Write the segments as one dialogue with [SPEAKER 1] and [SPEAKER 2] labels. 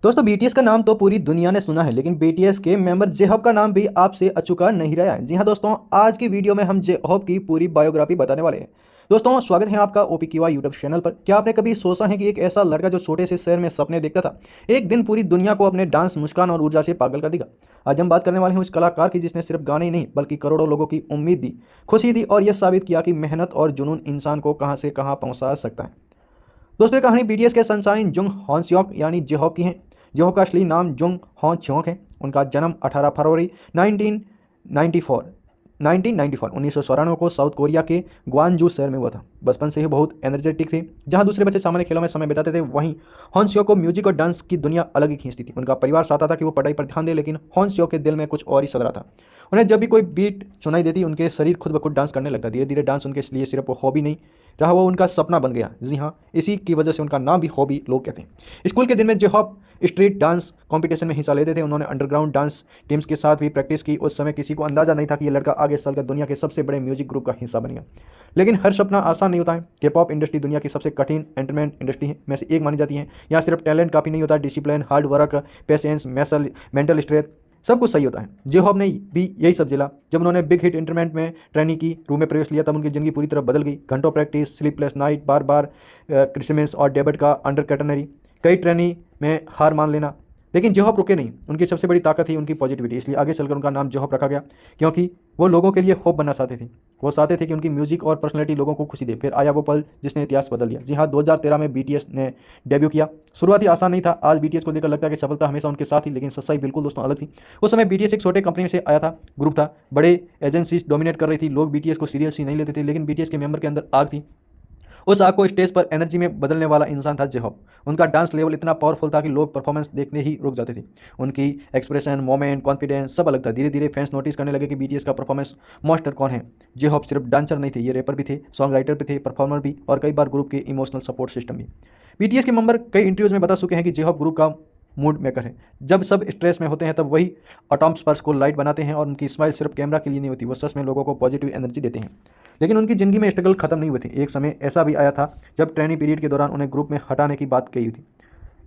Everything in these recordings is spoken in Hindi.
[SPEAKER 1] दोस्तों बीटीएस का नाम तो पूरी दुनिया ने सुना है, लेकिन बीटीएस के मेंबर जेहॉप का नाम भी आपसे अचूका नहीं रहा है। जी हाँ दोस्तों, आज की वीडियो में हम जेहॉप की पूरी बायोग्राफी बताने वाले हैं। दोस्तों स्वागत है आपका ओपीक्यूआई यूट्यूब चैनल पर। क्या आपने कभी सोचा है कि एक ऐसा लड़का जो छोटे से शहर में सपने देखता था, एक दिन पूरी दुनिया को अपने डांस, मुस्कान और ऊर्जा से पागल कर देगा। आज हम बात करने वाले हैं उस कलाकार की जिसने सिर्फ गाने ही नहीं बल्कि करोड़ों लोगों की उम्मीद दी, खुशी दी और यह साबित किया कि मेहनत और जुनून इंसान को कहाँ से कहाँ पहुँचा सकता है। दोस्तों ये कहानी बीटीएस के सनशाइन जुंग हॉन्स्योक यानी जेहॉप की है। जेहॉप का असली नाम जुंग हॉन्स्योक है। उनका जन्म 18 फरवरी 1994 1994 को साउथ कोरिया के ग्वांजू शहर में हुआ था। बचपन से ही बहुत एनर्जेटिक थे। जहां दूसरे बच्चे सामान्य खेलों में समय बिताते थे, वहीं हॉन्स्योक को म्यूजिक और डांस की दुनिया अलग ही खींचती थी। उनका परिवार चाहता था कि वो पढ़ाई पर ध्यान दे, लेकिन हॉन्स्योक के दिल में कुछ और ही चल रहा था। उन्हें जब भी कोई बीट सुनाई देती, उनके शरीर खुद ब खुद डांस करने लगता। धीरे धीरे डांस उनके लिए सिर्फ हॉबी नहीं रहा, वो उनका सपना बन गया। जी हाँ, इसी की वजह से उनका नाम भी हॉबी लोग कहते हैं। स्कूल के दिन में जेहॉप स्ट्रीट डांस कंपटीशन में हिस्सा लेते थे। उन्होंने अंडरग्राउंड डांस टीम्स के साथ भी प्रैक्टिस की। उस समय किसी को अंदाजा नहीं था कि यह लड़का आगे चलकर दुनिया के सबसे बड़े म्यूजिक ग्रुप का हिस्सा बनेगा। लेकिन हर सपना आसान नहीं होता है। के पॉप इंडस्ट्री दुनिया की सबसे कठिन एंटरटेनमेंट इंडस्ट्री में से एक मानी जाती है। यहाँ सिर्फ टैलेंट काफ़ी नहीं होता, discipline, hard work, patience, mental strength, सब कुछ सही होता है। जेहॉप ने भी यही सब झेला। जब उन्होंने बिग हिट इंटरमेंट में ट्रेनिंग की, रूम में प्रवेश लिया, तब उनकी ज़िंदगी पूरी तरह बदल गई। घंटों प्रैक्टिस, स्लीपलेस नाइट, बार बार क्रिसमस और डेबिट का अंडर कैटनरी, कई ट्रेनिंग में हार मान लेना, लेकिन जेहॉप रुके नहीं। उनकी सबसे बड़ी ताकत थी उनकी पॉजिटिविटी। इसलिए आगे चलकर उनका नाम जेहॉप रखा गया, क्योंकि वो लोगों के लिए होप बनना चाहते थे। वो चाहते थे कि उनकी म्यूजिक और पर्सनैलिटी लोगों को खुशी दे। फिर आया वो पल जिसने इतिहास बदल दिया। जी हाँ, 2013 में बीटीएस ने डेब्यू किया। शुरुआती आसान नहीं था। आज बीटीएस को देखकर लगता है कि सफलता हमेशा उनके साथ ही, लेकिन सच्चाई बिल्कुल दोस्तों अलग थी। उस समय बीटीएस एक छोटे कंपनी से आया था, ग्रुप था, बड़े एजेंसीज डोमिनेट कर रही थी। लोग बीटीएस को सीरियस ही नहीं लेते थे, लेकिन बीटीएस के मेंबर के अंदर आग थी। उस आग को स्टेज पर एनर्जी में बदलने वाला इंसान था जेहॉप। उनका डांस लेवल इतना पावरफुल था कि लोग परफॉर्मेंस देखने ही रुक जाते थे। उनकी एक्सप्रेशन, मोमेंट, कॉन्फिडेंस सब अलग था। धीरे धीरे फैंस नोटिस करने लगे कि बीटीएस का परफॉर्मेंस मास्टर कौन है। जेहॉप सिर्फ डांसर नहीं थे, ये रैपर भी थे, सॉन्ग राइटर भी थे, परफॉर्मर भी, और कई बार ग्रुप के इमोशनल सपोर्ट सिस्टम भी। बीटीएस के मेंबर कई इंटरव्यूज में बता चुके हैं कि जेहॉप ग्रुप का मूड मेकर है। जब सब स्ट्रेस में होते हैं तब वही अटॉम स्पर्श को लाइट बनाते हैं, और उनकी स्माइल सिर्फ कैमरा के लिए नहीं होती, वो सच में लोगों को पॉजिटिव एनर्जी देते हैं। लेकिन उनकी ज़िंदगी में स्ट्रगल खत्म नहीं हुए थे। एक समय ऐसा भी आया था जब ट्रेनिंग पीरियड के दौरान उन्हें ग्रुप में हटाने की बात कही थी।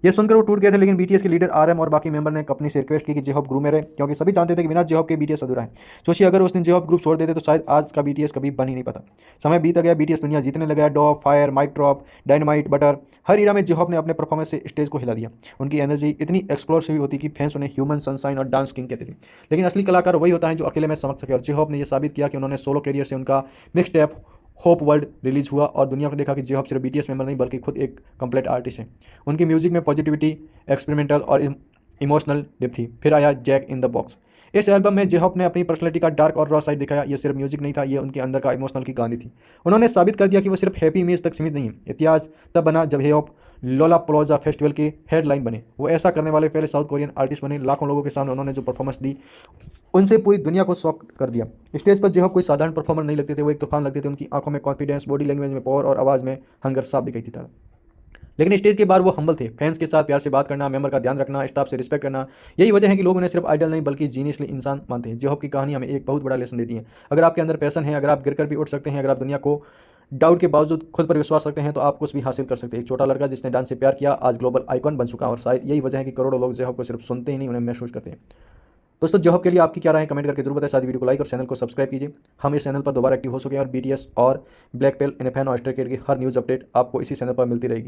[SPEAKER 1] ये सुनकर वो टूट गए थे, लेकिन बीटीएस के लीडर आरएम और बाकी मेंबर ने कंपनी से रिक्वेस्ट की कि जेहॉप ग्रुप में रहे, क्योंकि सभी जानते थे कि बिना जेहॉप के बीटीएस अधूरा है। सोचिए, अगर उसने जेहॉप ग्रुप छोड़ देते तो शायद आज का बीटीएस कभी बन ही नहीं पाता। समय बीत गया, बीटीएस दुनिया जीतने लगा। Dope, fire, mic drop, dynamite, butter, हर इरा में जेहॉप ने अपने परफॉर्मेंस से स्टेज को हिला दिया। उनकी एनर्जी इतनी एक्सप्लोसिव होती कि फैंस उन्हें ह्यूमन सनशाइन और डांस किंग कहते थे। लेकिन असली कलाकार वही होता है जो अकेले में समझ सके, और जेहॉप ने यह साबित किया कि उन्होंने सोलो कैरियर से उनका mix tap hope world release हुआ, और दुनिया को देखा कि जेहॉप सिर्फ बीटीएस मेंबर नहीं बल्कि खुद एक कंप्लीट आर्टिस्ट है। उनकी म्यूजिक में पॉजिटिविटी, एक्सपेरिमेंटल और इमोशनल डेप्थ थी। फिर आया जैक इन द बॉक्स। इस एल्बम में जेहॉप ने अपनी पर्सनैलिटी का डार्क और रॉ साइड दिखाया। ये सिर्फ म्यूजिक नहीं था, ये उनके अंदर का इमोशनल की कहानी थी। उन्होंने साबित कर दिया कि वो सिर्फ हैप्पी इमेज तक सीमित नहीं है। इतिहास तब बना जब जेहॉप लोलाप्लोजा फेस्टिवल के हेडलाइन बने। वो ऐसा करने वाले पहले साउथ कोरियन आर्टिस्ट बने। लाखों लोगों के सामने उन्होंने जो परफॉर्मेंस दी, उनसे पूरी दुनिया को शॉक कर दिया। स्टेज पर जेहॉप कोई साधारण परफॉर्मर नहीं लगते थे, वो एक तूफान लगते थे। उनकी आंखों में कॉन्फिडेंस, बॉडी लैंग्वेज में पावर और आवाज़ में हंगर साफ दिखाई देता था। लेकिन स्टेज के बाद वो हम्बल थे। फैंस के साथ प्यार से बात करना, मेंबर का ध्यान रखना, स्टाफ से रिस्पेक्ट करना, यही वजह है कि लोग उन्हें सिर्फ आइडल नहीं बल्कि जीनियसली इंसान मानते हैं। जेहॉप की कहानी हमें एक बहुत बड़ा लेसन देती है। अगर आपके अंदर पैशन है, अगर आप गिरकर भी उठ सकते हैं, अगर आप दुनिया को डाउट के बावजूद खुद पर विश्वास रखते हैं, तो आप कुछ भी हासिल कर सकते हैं। एक छोटा लड़का जिसने डांस से प्यार किया आज ग्लोबल आइकॉन बन चुका, और शायद यही वजह है कि करोड़ों लोग जेहॉप को सिर्फ सुनते ही नहीं, उन्हें महसूस करते हैं। दोस्तों जेहॉप के लिए आपकी क्या राय है, कमेंट करके जरूर बताएं। साथ वीडियो को लाइक और चैनल को सब्सक्राइब कीजिए। हम इस चैनल पर दोबारा एक्टिव हो चुके हैं, और बीटीएस और ब्लैकपिल, इनफैन और स्ट्रे किड की हर न्यूज़ अपडेट आपको इसी चैनल पर मिलती रहेगी।